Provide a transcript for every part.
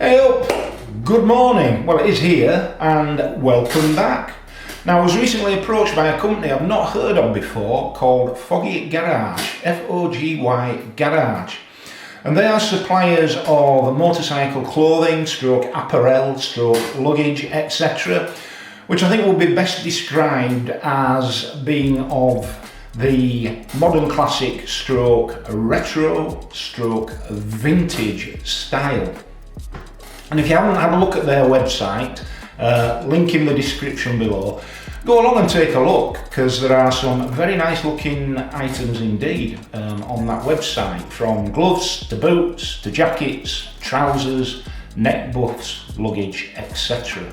Hey up, good morning. Well, it is here and welcome back. Now, I was recently approached by a company I've not heard of before called Fogy Garage, F-O-G-Y Garage. And they are suppliers of motorcycle clothing, stroke apparel, stroke luggage, etc. Which I think will be best described as being of the modern classic stroke retro stroke vintage style. And if you haven't had a look at their website, link in the description below, go along and take a look, because there are some very nice looking items indeed on that website, from gloves to boots to jackets, trousers, neck buffs, luggage, etc.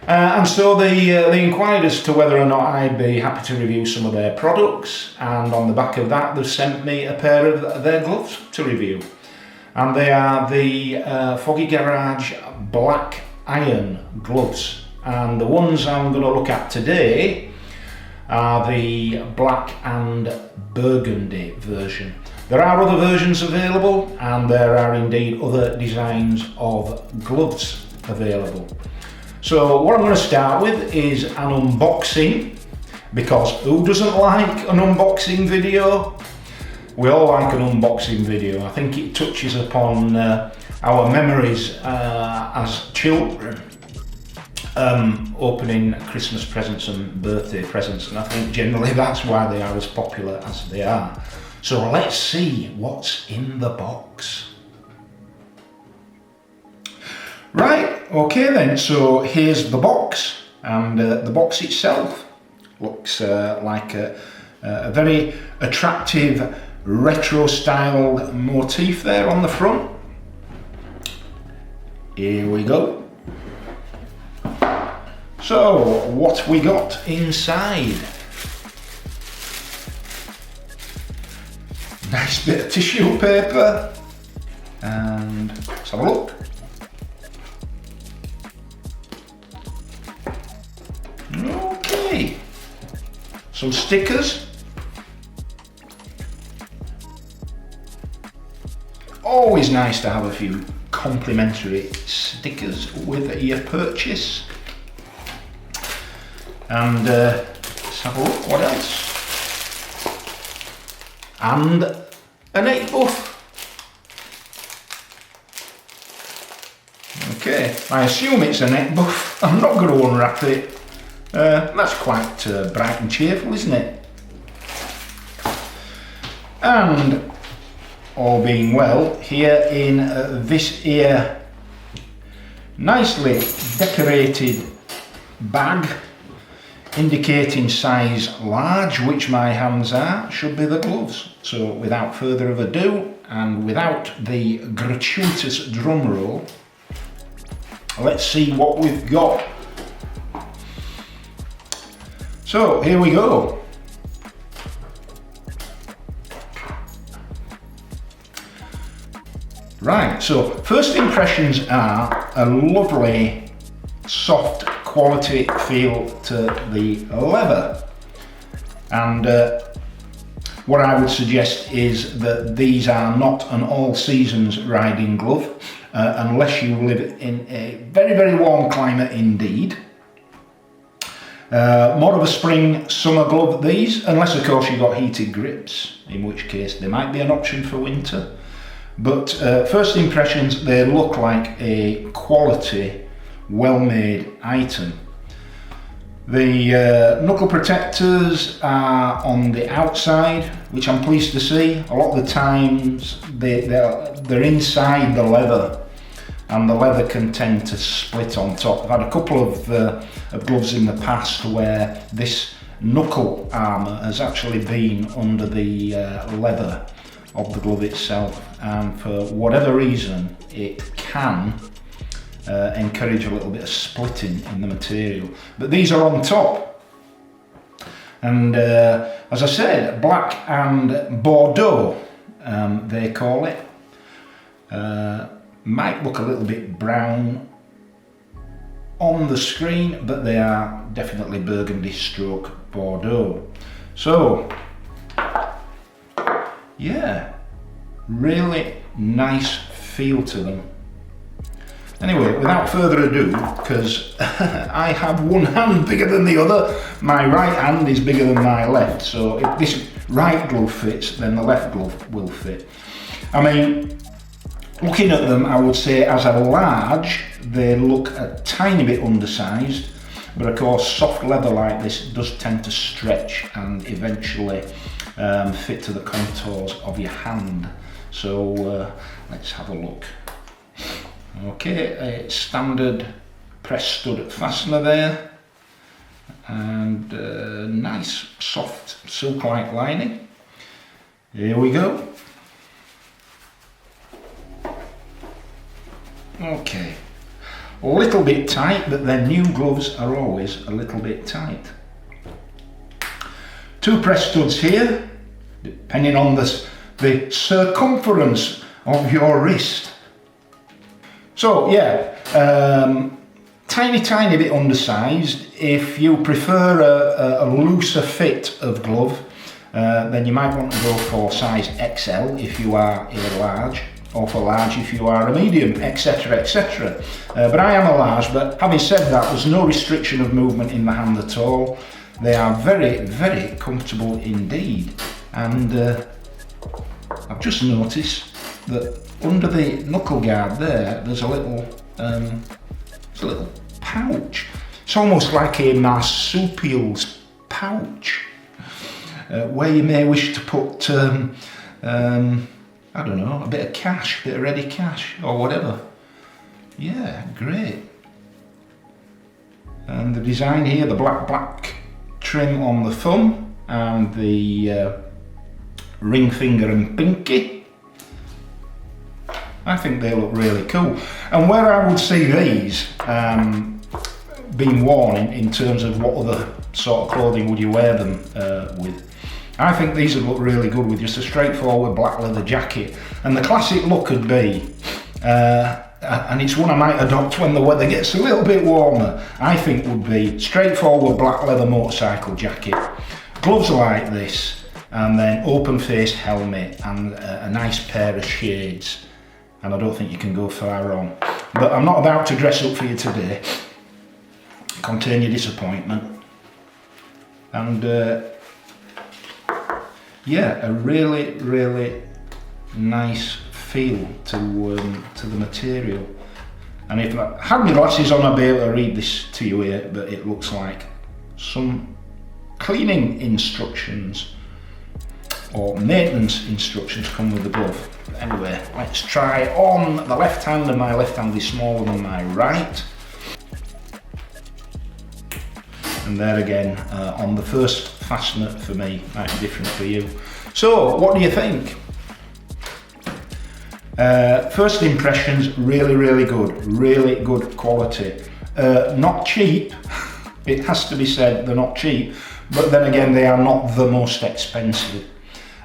And so they inquired as to whether or not I'd be happy to review some of their products, and on the back of that they've sent me a pair of their gloves to review. And they are the Fogy Garage Black Iron gloves. And the ones I'm going to look at today are the black and burgundy version. There are other versions available, and there are indeed other designs of gloves available. So what I'm going to start with is an unboxing, because who doesn't like an unboxing video? We all like an unboxing video. I think it touches upon our memories as children, opening Christmas presents and birthday presents, and I think generally that's why they are as popular as they are. So let's see what's in the box. Right, okay then, so here's the box, and the box itself looks like a very attractive retro styled motif there on the front. Here we go. So what we got inside? Nice bit of tissue paper, and let's have a look. Okay, some stickers. Always nice to have a few complimentary stickers with your purchase. And let's have a look, what else? And a neck buff. Okay, I assume it's a neck buff. I'm not going to unwrap it. That's quite bright and cheerful, isn't it? And all being well, here in this here nicely decorated bag, indicating size large, which my hands are, should be the gloves. So without further ado, and without the gratuitous drum roll, let's see what we've got. So here we go. Right, so first impressions are a lovely soft quality feel to the leather, and what I would suggest is that these are not an all seasons riding glove, unless you live in a very, very warm climate indeed. More of a spring summer glove these, unless of course you've got heated grips, in which case they might be an option for winter. But first impressions, they look like a quality, well-made item. The knuckle protectors are on the outside, which I'm pleased to see. A lot of the times they're inside the leather, and the leather can tend to split on top. I've had a couple of gloves in the past where this knuckle armour has actually been under the leather of the glove itself, and for whatever reason it can encourage a little bit of splitting in the material. But these are on top, and as I said, black and Bordeaux, they call it. Might look a little bit brown on the screen, but they are definitely burgundy stroke Bordeaux. So yeah, really nice feel to them. Anyway, without further ado, because I have one hand bigger than the other, my right hand is bigger than my left, so if this right glove fits, then the left glove will fit. I mean, looking at them, I would say as a large, they look a tiny bit undersized, but of course soft leather like this does tend to stretch and eventually fit to the contours of your hand. So let's have a look. Okay, a standard press stud fastener there, and nice soft silk-like lining. Here we go. Okay, a little bit tight, but then new gloves are always a little bit tight. 2 press studs here, depending on the circumference of your wrist. So yeah, tiny bit undersized. If you prefer a looser fit of glove, then you might want to go for size XL if you are a large, or for large if you are a medium, etc, etc. But I am a large, but having said that, there's no restriction of movement in the hand at all. They are very comfortable indeed. And I've just noticed that under the knuckle guard there's a little pouch. It's almost like a marsupial's pouch, where you may wish to put I don't know, a bit of cash, a bit of ready cash or whatever. Yeah, great. And the design here, the black trim on the thumb and the ring finger and pinky. I think they look really cool. And where I would see these being worn in terms of what other sort of clothing would you wear them with, I think these would look really good with just a straightforward black leather jacket. And the classic look would be, and it's one I might adopt when the weather gets a little bit warmer, I think would be straightforward black leather motorcycle jacket, gloves like this, and then open face helmet and a nice pair of shades. And I don't think you can go far wrong. But I'm not about to dress up for you today. Contain your disappointment. And yeah, a really nice feel to the material. And if I had my glasses on, I'd be able to read this to you here, but it looks like some cleaning instructions or maintenance instructions come with the glove. Anyway, let's try on the left hand, and my left hand is smaller than my right. And there again, on the first fastener for me, might be different for you. So, what do you think? First impressions, really good quality. Not cheap, it has to be said, they're not cheap, but then again, they are not the most expensive.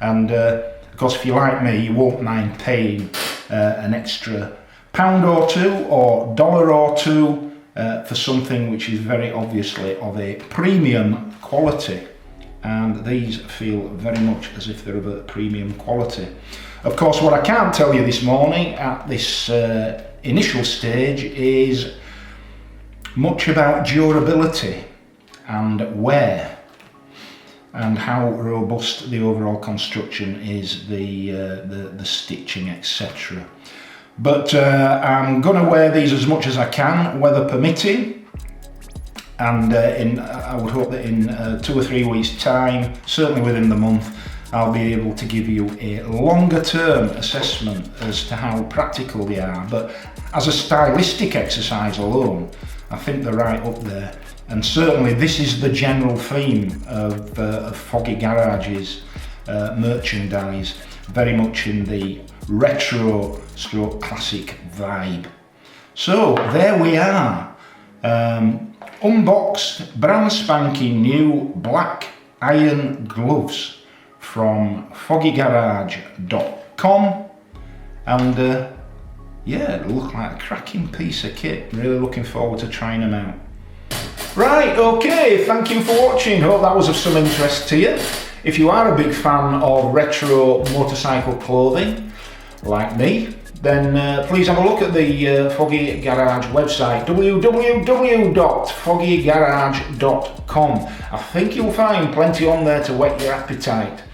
And of course, if you're like me, you won't mind paying an extra £1 or £2 or $1 or $2 for something which is very obviously of a premium quality. And these feel very much as if they're of a premium quality. Of course, what I can't tell you this morning at this initial stage is much about durability and wear, and how robust the overall construction is, the stitching, etc. But I'm going to wear these as much as I can, weather permitting, and I would hope that in 2 or 3 weeks' time, certainly within the month, I'll be able to give you a longer term assessment as to how practical they are. But as a stylistic exercise alone, I think they're right up there. And certainly this is the general theme of Fogy Garage's merchandise, very much in the retro stroke classic vibe. So there we are, unboxed, brand spanking new black iron gloves from foggygarage.com, and yeah, they look like a cracking piece of kit. Really looking forward to trying them out. Right, okay, thank you for watching. Hope that was of some interest to you. If you are a big fan of retro motorcycle clothing, like me, then please have a look at the Fogy Garage website, www.foggygarage.com. I think you'll find plenty on there to whet your appetite.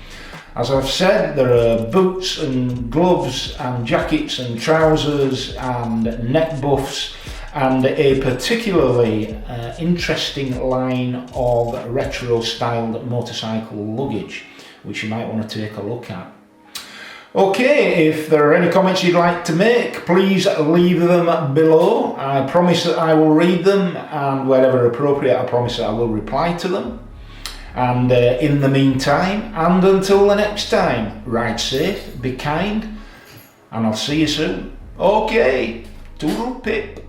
As I've said, there are boots and gloves and jackets and trousers and neck buffs and a particularly interesting line of retro styled motorcycle luggage, which you might want to take a look at. Okay, if there are any comments you'd like to make, please leave them below. I promise that I will read them, and wherever appropriate, I promise that I will reply to them. And in the meantime, and until the next time, ride safe, be kind, and I'll see you soon. Okay, toodle pip.